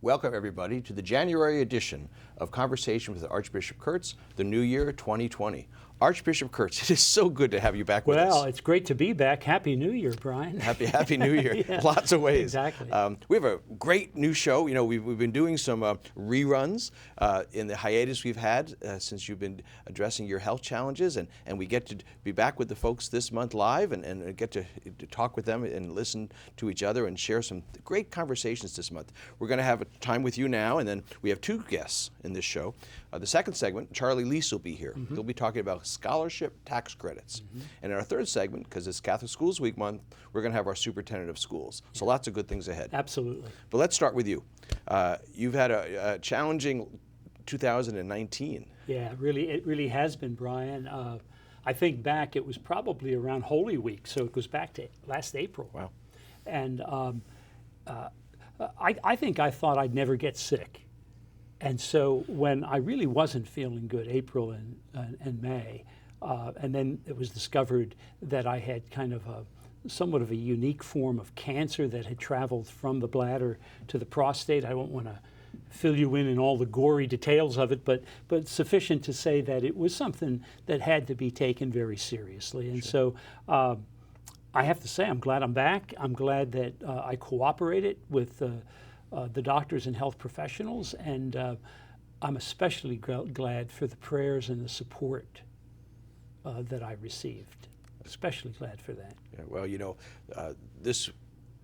Welcome, everybody, to the January edition of Conversation with Archbishop Kurtz, the New Year 2020. Archbishop Kurtz, it is so good to have you back with us. Well, it's great to be back. Happy New Year, Brian. Happy New Year. Yeah, lots of ways. exactly. We have a great new show. You know, we've been doing some reruns in the hiatus we've had since you've been addressing your health challenges, and we get to be back with the folks this month live and get to talk with them and listen to each other and share some great conversations this month. We're going to have a time with you now, and then we have two guests in this show. The second segment, Charlie Lease will be here. Mm-hmm. He'll be talking about scholarship tax credits. Mm-hmm. And in our third segment, because it's Catholic Schools Week month, we're going to have our superintendent of schools. So lots of good things ahead. Absolutely. But let's start with you. You've had a challenging 2019. Yeah, it really has been, Brian. I think back, it was probably around Holy Week, so it goes back to last April. Wow. And I think I thought I'd never get sick. And so when I really wasn't feeling good, April and May, and then it was discovered that I had kind of somewhat of a unique form of cancer that had traveled from the bladder to the prostate. I don't want to fill you in all the gory details of it, but sufficient to say that it was something that had to be taken very seriously. And Sure. So I have to say I'm glad I'm back. I'm glad that I cooperated with the doctors and health professionals, and I'm especially glad for the prayers and the support that I received. Especially glad for that. Yeah, well, you know, this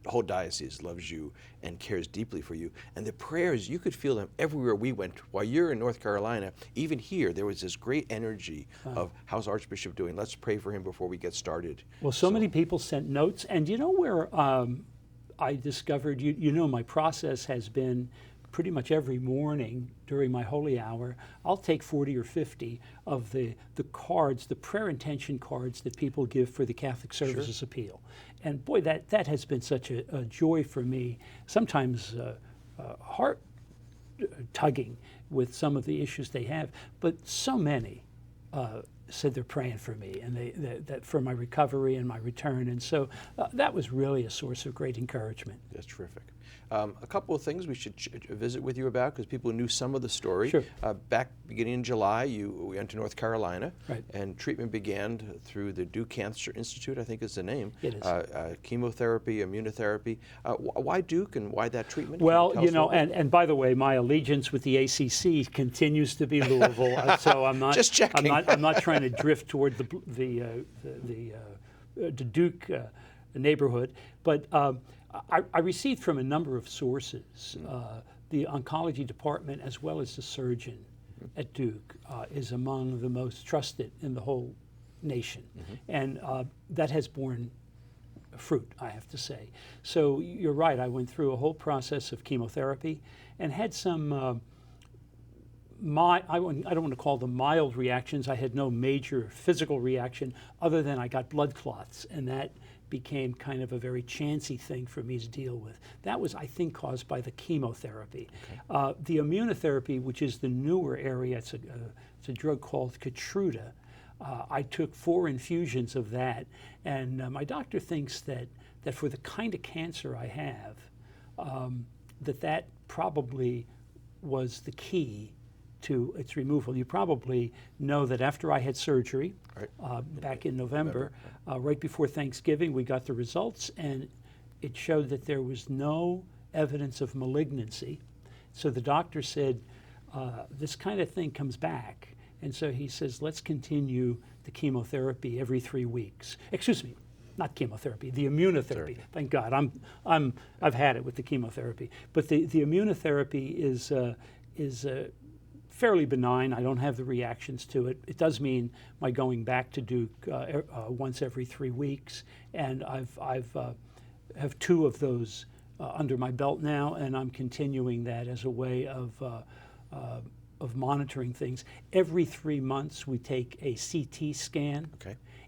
whole diocese loves you and cares deeply for you. And the prayers, you could feel them everywhere we went. While you're in North Carolina, even here, there was this great energy of, how's Archbishop doing? Let's pray for him before we get started. Well, so many people sent notes. And you know where I discovered, you know, my process has been pretty much every morning during my holy hour, I'll take 40 or 50 of the cards, the prayer intention cards that people give for the Catholic Services Sure. Appeal. And boy, that has been such a joy for me, sometimes heart tugging with some of the issues they have, but so many said they're praying for me and that for my recovery and my return. And so that was really a source of great encouragement. That's terrific. A couple of things we should visit with you about, because people knew some of the story. Sure. Back beginning in July, you went to North Carolina, Right. and treatment began through the Duke Cancer Institute, I think is the name. It is. Chemotherapy, immunotherapy. Why Duke and why that treatment? Well, you know, and by the way, my allegiance with the ACC continues to be Louisville, so I'm not Just checking. I'm not trying to drift toward the Duke neighborhood, but I received from a number of sources. The oncology department, as well as the surgeon at Duke, is among the most trusted in the whole nation, and that has borne fruit, I have to say. So you're right, I went through a whole process of chemotherapy and had some I don't want to call them mild reactions. I had no major physical reaction other than I got blood clots, and that became kind of a very chancy thing for me to deal with. That was, I think, caused by the chemotherapy. Okay. The immunotherapy, which is the newer area, it's a drug called Keytruda. I took 4 infusions of that, and my doctor thinks that for the kind of cancer I have, that probably was the key to its removal. You probably know that after I had surgery, right. Back in November, right before Thanksgiving, we got the results, and it showed that there was no evidence of malignancy. So the doctor said, this kind of thing comes back. And so he says, let's continue the chemotherapy every 3 weeks. Excuse me, not chemotherapy, the immunotherapy. Thank God, I've had it with the chemotherapy. But the immunotherapy is fairly benign. I don't have the reactions to it. It does mean my going back to Duke once every 3 weeks, and I've have 2 of those under my belt now, and I'm continuing that as a way of monitoring things. Every 3 months, we take a CT scan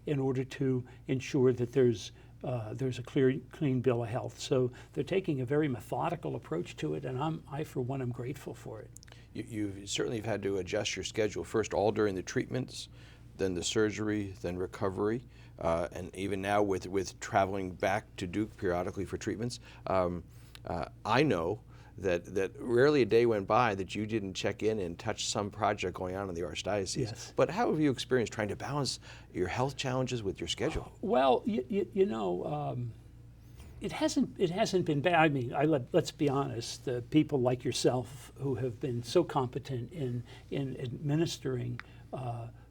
in order to ensure that there's a clean bill of health. So they're taking a very methodical approach to it, and I for one, am grateful for it. You certainly have had to adjust your schedule, first all during the treatments, then the surgery, then recovery, and even now with traveling back to Duke periodically for treatments. I know that rarely a day went by that you didn't check in and touch some project going on in the Archdiocese. Yes. But how have you experienced trying to balance your health challenges with your schedule? Well, it hasn't been bad. I mean, let's be honest. People like yourself who have been so competent in administering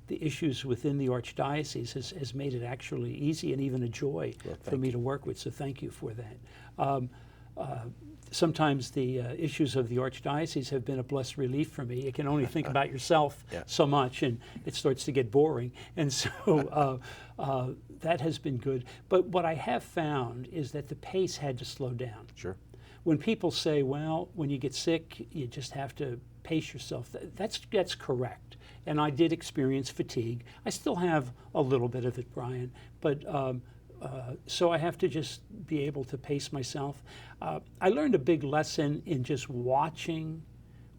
the issues within the Archdiocese has made it actually easy and even a joy for me to work with. So thank you for that. Sometimes the issues of the Archdiocese have been a blessed relief for me. You can only think about yourself so much, and it starts to get boring. And so that has been good. But what I have found is that the pace had to slow down. Sure. When people say, well, when you get sick, you just have to pace yourself, that's correct. And I did experience fatigue. I still have a little bit of it, Brian, but so I have to just be able to pace myself. I learned a big lesson in just watching,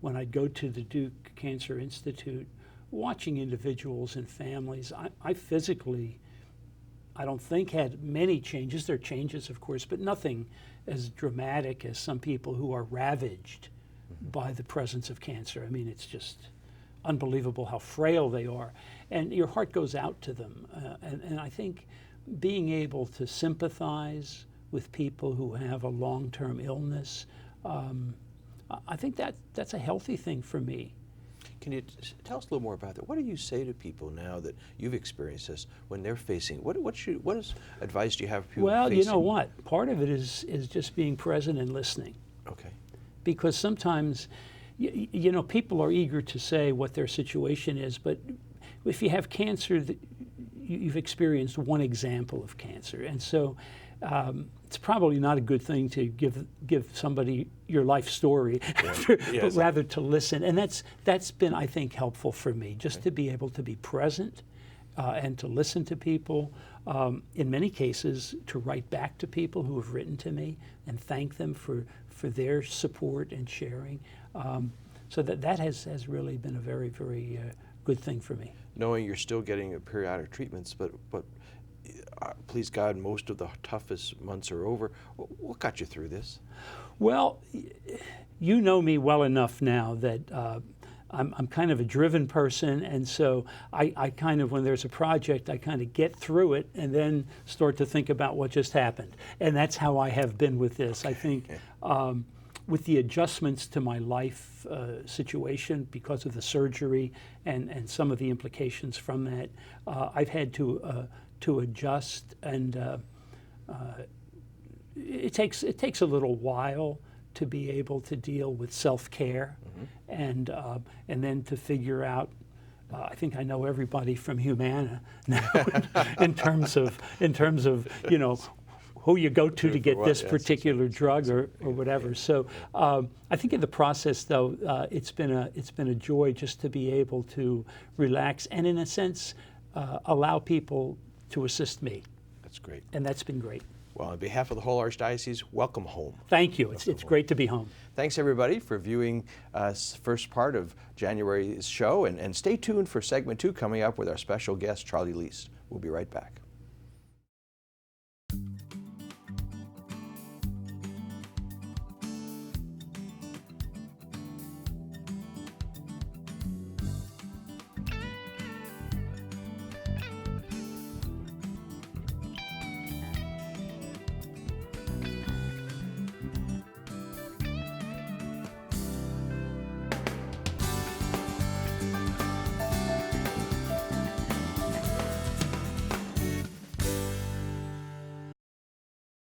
when I go to the Duke Cancer Institute, watching individuals and families. I physically, I don't think, had many changes. There are changes, of course, but nothing as dramatic as some people who are ravaged by the presence of cancer. I mean, it's just unbelievable how frail they are. And your heart goes out to them. And I think being able to sympathize with people who have a long-term illness, I think that's a healthy thing for me. Can you tell us a little more about that? What do you say to people now that you've experienced this when they're facing, what advice do you have for people Well, facing? you know what? Part of it is just being present and listening. Okay. Because sometimes, you know, people are eager to say what their situation is, but if you have cancer, you've experienced one example of cancer. And so it's probably not a good thing to give somebody your life story, but rather to listen. And that's been, I think, helpful for me, just to be able to be present and to listen to people. In many cases, to write back to people who have written to me and thank them for their support and sharing. So that has really been a very, very good thing for me. Knowing you're still getting periodic treatments, but please God, most of the toughest months are over. What got you through this? Well, you know me well enough now that I'm kind of a driven person, and so I kind of, when there's a project, I kind of get through it and then start to think about what just happened. And that's how I have been with this. I think with the adjustments to my life situation because of the surgery and some of the implications from that, I've had to adjust, and it takes a little while to be able to deal with self-care, and then to figure out. I think I know everybody from Humana now in terms of you know, who you go to get this particular drug or whatever. So I think in the process, though, it's been a joy just to be able to relax and, in a sense, allow people to assist me. That's great. And that's been great. Well, on behalf of the whole Archdiocese, welcome home. Thank you. It's great to be home. Thanks, everybody, for viewing first part of January's show. And stay tuned for segment 2 coming up with our special guest, Charlie Least. We'll be right back.